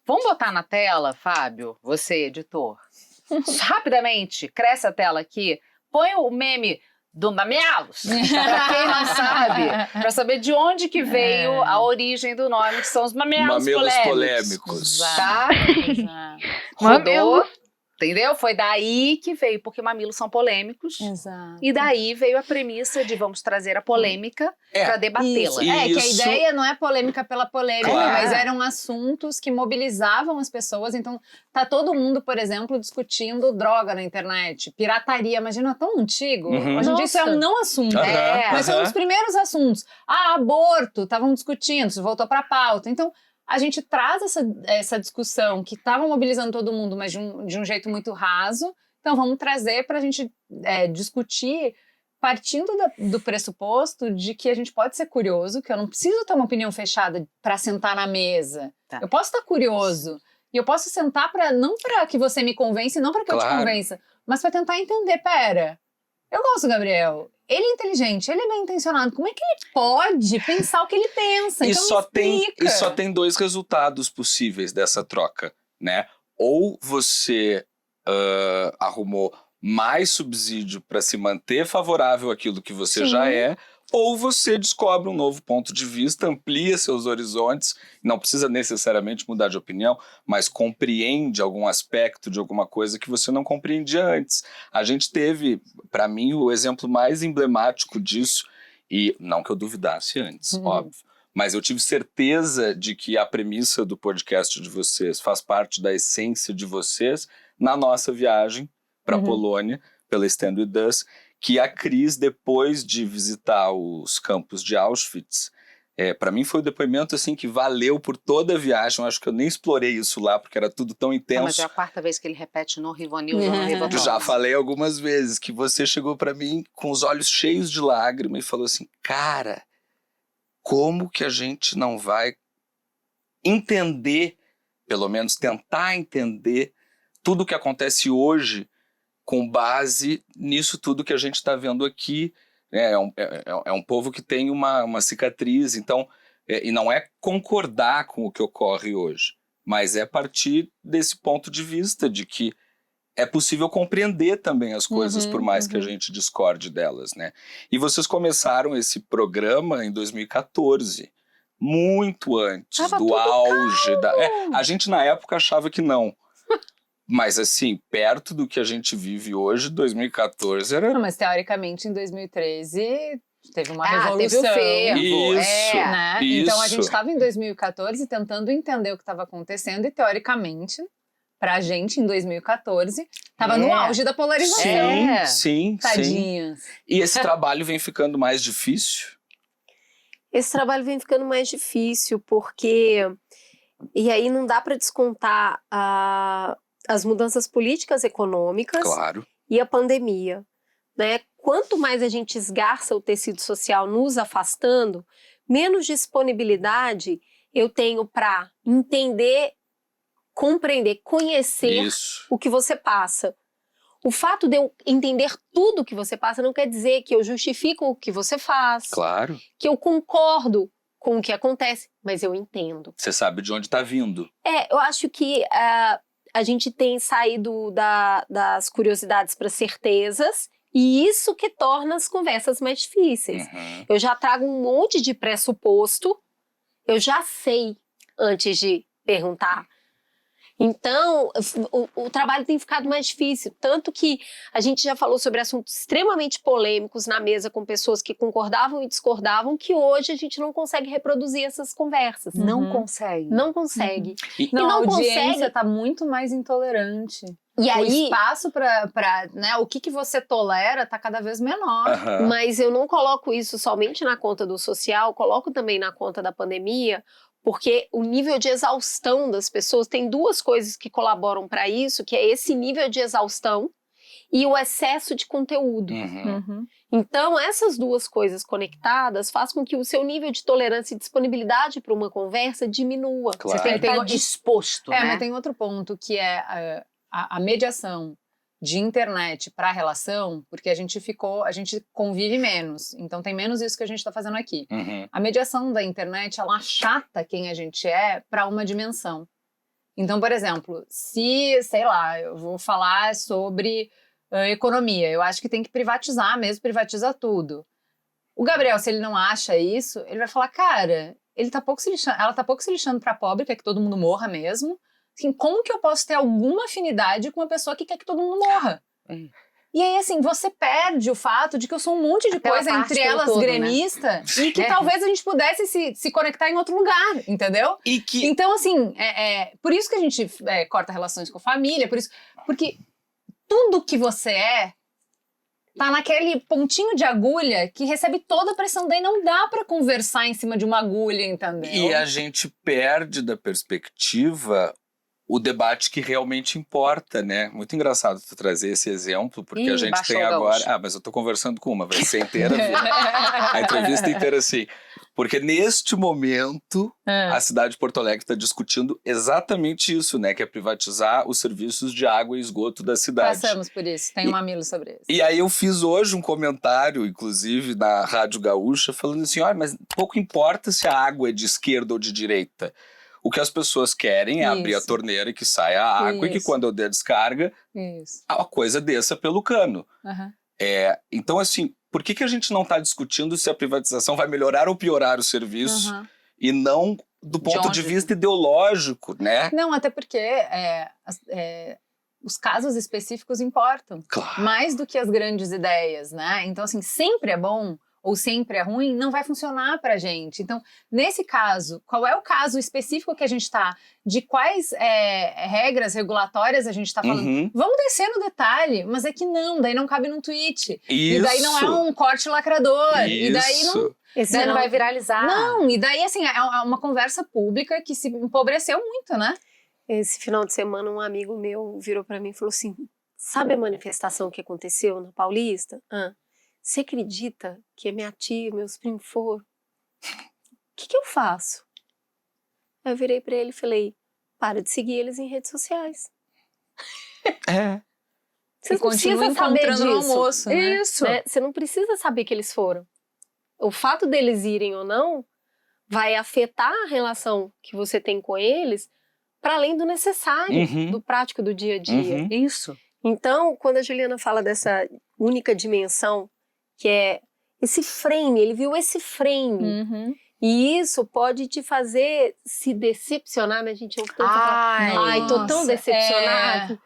Vamos botar na tela, Fábio, você, editor. Rapidamente, cresce a tela aqui. Põe o meme do Mamilos, pra quem não sabe, pra saber de onde que veio a origem do nome, que são os mamilos polêmicos. Tá? Rodou, entendeu? Foi daí que veio, porque mamilos são polêmicos. Exato. E daí veio a premissa de vamos trazer a polêmica para debatê-la. Que a ideia não é polêmica pela polêmica, Claro. mas eram assuntos que mobilizavam as pessoas. Então, tá todo mundo, por exemplo, discutindo droga na internet, pirataria, mas não é tão antigo. Hoje em dia isso é um não assunto. Mas são os primeiros assuntos. Aborto, estavam discutindo, isso voltou para a pauta. Então, a gente traz essa discussão que estava mobilizando todo mundo, mas de um jeito muito raso. Então, vamos trazer para a gente discutir, partindo do pressuposto de que a gente pode ser curioso, que eu não preciso ter uma opinião fechada para sentar na mesa. Tá. Eu posso estar curioso. E eu posso sentar não para que você me convença, e não para que eu te convença, mas para tentar entender, pera, eu gosto do Gabriel. Ele é inteligente, ele é bem intencionado. Como é que ele pode pensar o que ele pensa? Então E só tem dois resultados possíveis dessa troca, né? Ou você arrumou mais subsídio para se manter favorável àquilo que você já é, ou você descobre um novo ponto de vista, amplia seus horizontes, não precisa necessariamente mudar de opinião, mas compreende algum aspecto de alguma coisa que você não compreendia antes. A gente teve, para mim, o exemplo mais emblemático disso, e não que eu duvidasse antes, óbvio, mas eu tive certeza de que a premissa do podcast de vocês faz parte da essência de vocês na nossa viagem para a Polônia, pela Stand With Us, que a Cris, depois de visitar os campos de Auschwitz, para mim foi um depoimento assim, que valeu por toda a viagem. Eu acho que eu nem explorei isso lá, porque era tudo tão intenso. Mas é a quarta vez que ele repete no Rivonil, no Rivonil. Já falei algumas vezes, que você chegou para mim com os olhos cheios de lágrimas e falou assim, cara, como que a gente não vai entender, pelo menos tentar entender, tudo o que acontece hoje com base nisso tudo que a gente está vendo aqui. É um povo que tem uma cicatriz, então, e não é concordar com o que ocorre hoje, mas é partir desse ponto de vista de que é possível compreender também as coisas, por mais que a gente discorde delas, né? E vocês começaram esse programa em 2014, muito antes do auge da... a gente na época achava que não. Mas assim, perto do que a gente vive hoje, 2014 era... Não, mas teoricamente em 2013 teve uma revolução. Teve o fervo. Isso, né? isso. Então a gente estava em 2014 tentando entender o que estava acontecendo e teoricamente, pra gente em 2014, estava no auge da polarização. Sim. Tadinhas. E esse trabalho vem ficando mais difícil? Esse trabalho vem ficando mais difícil porque... E aí não dá para descontar as mudanças políticas econômicas e a pandemia, né? Quanto mais a gente esgarça o tecido social nos afastando, menos disponibilidade eu tenho para entender, compreender, conhecer o que você passa. O fato de eu entender tudo o que você passa não quer dizer que eu justifico o que você faz, que eu concordo com o que acontece, mas eu entendo. Você sabe de onde está vindo. Eu acho que a gente tem saído das curiosidades para certezas, e isso que torna as conversas mais difíceis. Eu já trago um monte de pressuposto, eu já sei antes de perguntar. Então, o trabalho tem ficado mais difícil, tanto que a gente já falou sobre assuntos extremamente polêmicos na mesa com pessoas que concordavam e discordavam, que hoje a gente não consegue reproduzir essas conversas. Não consegue. Não consegue. E não a audiência está muito mais intolerante. E aí, o espaço para né, o que você tolera está cada vez menor. Mas eu não coloco isso somente na conta do social, coloco também na conta da pandemia, porque o nível de exaustão das pessoas, tem duas coisas que colaboram para isso, que é esse nível de exaustão e o excesso de conteúdo. Então, essas duas coisas conectadas faz com que o seu nível de tolerância e disponibilidade para uma conversa diminua. Você tem que estar disposto, né? Mas tem outro ponto, que é a mediação de internet para a relação, porque a gente convive menos, então tem menos isso que a gente está fazendo aqui. A mediação da internet, ela achata quem a gente é para uma dimensão. Então, por exemplo, se, sei lá, eu vou falar sobre economia, eu acho que tem que privatizar mesmo, privatiza tudo. O Gabriel, se ele não acha isso, ele vai falar, cara, ela tá pouco se lixando pra pobre, quer que todo mundo morra mesmo. Assim, como que eu posso ter alguma afinidade com uma pessoa que quer que todo mundo morra? E aí, assim, você perde o fato de que eu sou um monte de coisa, entre elas todo, gremista, né? E que talvez a gente pudesse se conectar em outro lugar, entendeu? Então, assim, por isso que a gente corta relações com a família, porque tudo que você tá naquele pontinho de agulha que recebe toda a pressão, daí não dá pra conversar em cima de uma agulha, entendeu? E a gente perde da perspectiva o debate que realmente importa, né? Muito engraçado tu trazer esse exemplo, porque a gente tem agora... mas eu tô conversando com uma, vai ser inteira a entrevista inteira assim. Porque neste momento, a cidade de Porto Alegre está discutindo exatamente isso, né? Que é privatizar os serviços de água e esgoto da cidade. Passamos por isso, tem um mamilo sobre isso. E aí eu fiz hoje um comentário, inclusive, na Rádio Gaúcha, falando assim, mas pouco importa se a água é de esquerda ou de direita. O que as pessoas querem é abrir a torneira e que saia a água e que quando eu der a descarga, a coisa desça pelo cano. Então, assim, por que a gente não está discutindo se a privatização vai melhorar ou piorar o serviço e não do ponto de vista ideológico, né? Não, até porque os casos específicos importam. Claro. Mais do que as grandes ideias, né? Então, assim, sempre é bom ou sempre é ruim, não vai funcionar pra gente. Então, nesse caso, qual é o caso específico que a gente tá? De quais regras regulatórias a gente tá falando? Vamos descer no detalhe, mas é que não, daí não cabe num tweet. Isso. E daí não é um corte lacrador. Isso. E daí não... Esse não vai viralizar. Não, e daí, assim, é uma conversa pública que se empobreceu muito, né? Esse final de semana, um amigo meu virou pra mim e falou assim, sabe a manifestação que aconteceu na Paulista? Você acredita que a minha tia, meus primos foram? O que eu faço? Aí eu virei pra ele e falei, para de seguir eles em redes sociais. Você não precisa saber disso. No almoço, né? Isso. Né? Você não precisa saber que eles foram. O fato deles irem ou não vai afetar a relação que você tem com eles para além do necessário, do prático do dia a dia. Isso. Então, quando a Juliana fala dessa única dimensão, que é esse frame, ele viu esse frame. E isso pode te fazer se decepcionar, né? A gente ouve tanto falar, tô tão decepcionado.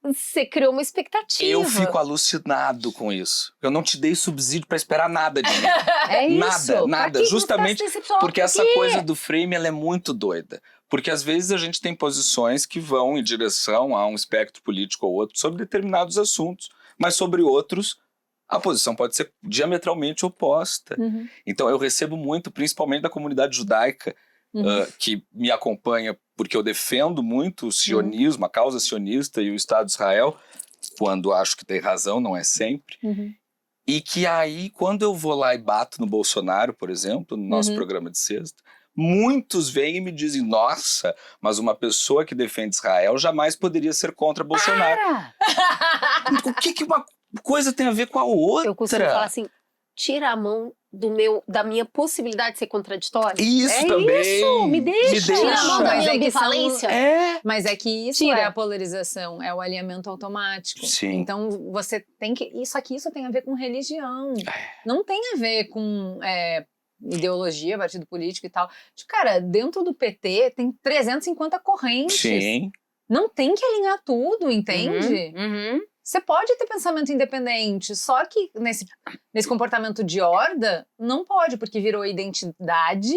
Você criou uma expectativa. Eu fico alucinado com isso. Eu não te dei subsídio pra esperar nada de mim. Nada. Justamente porque essa coisa do frame, ela é muito doida. Porque às vezes a gente tem posições que vão em direção a um espectro político ou outro sobre determinados assuntos, mas sobre outros a posição pode ser diametralmente oposta. Então eu recebo muito, principalmente da comunidade judaica, que me acompanha porque eu defendo muito o sionismo, a causa sionista e o Estado de Israel, quando acho que tem razão, não é sempre. E que aí, quando eu vou lá e bato no Bolsonaro, por exemplo, no nosso programa de sexta, muitos vêm e me dizem, nossa, mas uma pessoa que defende Israel jamais poderia ser contra Bolsonaro. O que uma coisa tem a ver com a outra? Eu costumo falar assim, tira a mão da minha possibilidade de ser contraditória. Isso também. Isso, me deixa. Tira a mão da minha ambivalência. Mas é que isso é a polarização, é o alinhamento automático. Sim. Então você tem que... Isso tem a ver com religião. Não tem a ver com ideologia, partido político e tal. Cara, dentro do PT tem 350 correntes. Sim. Não tem que alinhar tudo, entende? Você pode ter pensamento independente, só que nesse comportamento de horda, não pode, porque virou identidade.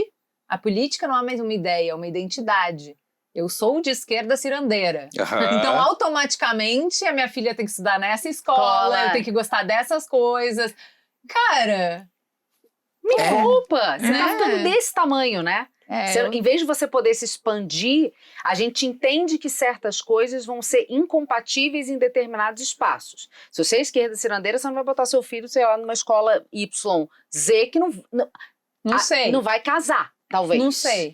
A política não é mais uma ideia, é uma identidade. Eu sou de esquerda cirandeira. Então, automaticamente, a minha filha tem que estudar nessa escola, eu tenho que gostar dessas coisas. Cara... Me poupa! Você tá ficando desse tamanho, né? Em vez de você poder se expandir, a gente entende que certas coisas vão ser incompatíveis em determinados espaços. Se você é esquerda cirandeira, você não vai botar seu filho, sei lá, numa escola YZ que não sei. Não vai casar, talvez. Não sei.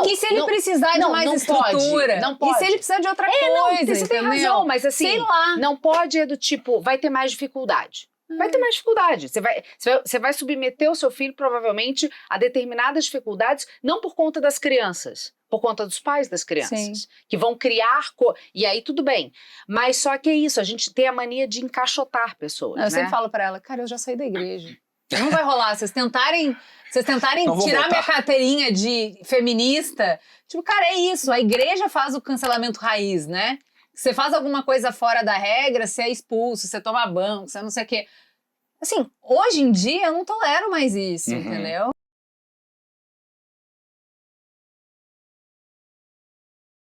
E se ele precisar de mais estrutura? Não pode. E se ele precisar de outra coisa? Você tem razão, mas assim, sei lá. Não pode do tipo, vai ter mais dificuldade. Vai ter mais dificuldade. Você vai submeter o seu filho, provavelmente, a determinadas dificuldades, não por conta das crianças, por conta dos pais das crianças, Sim. que vão criar... E aí tudo bem, mas só que é isso, a gente tem a mania de encaixotar pessoas, Eu sempre falo pra ela, cara, eu já saí da igreja. Não vai rolar, vocês tentarem tirar minha carteirinha de feminista, tipo, cara, é isso, a igreja faz o cancelamento raiz, né? Você faz alguma coisa fora da regra, você é expulso, você toma banho, você não sei o quê. Assim, hoje em dia eu não tolero mais isso, entendeu?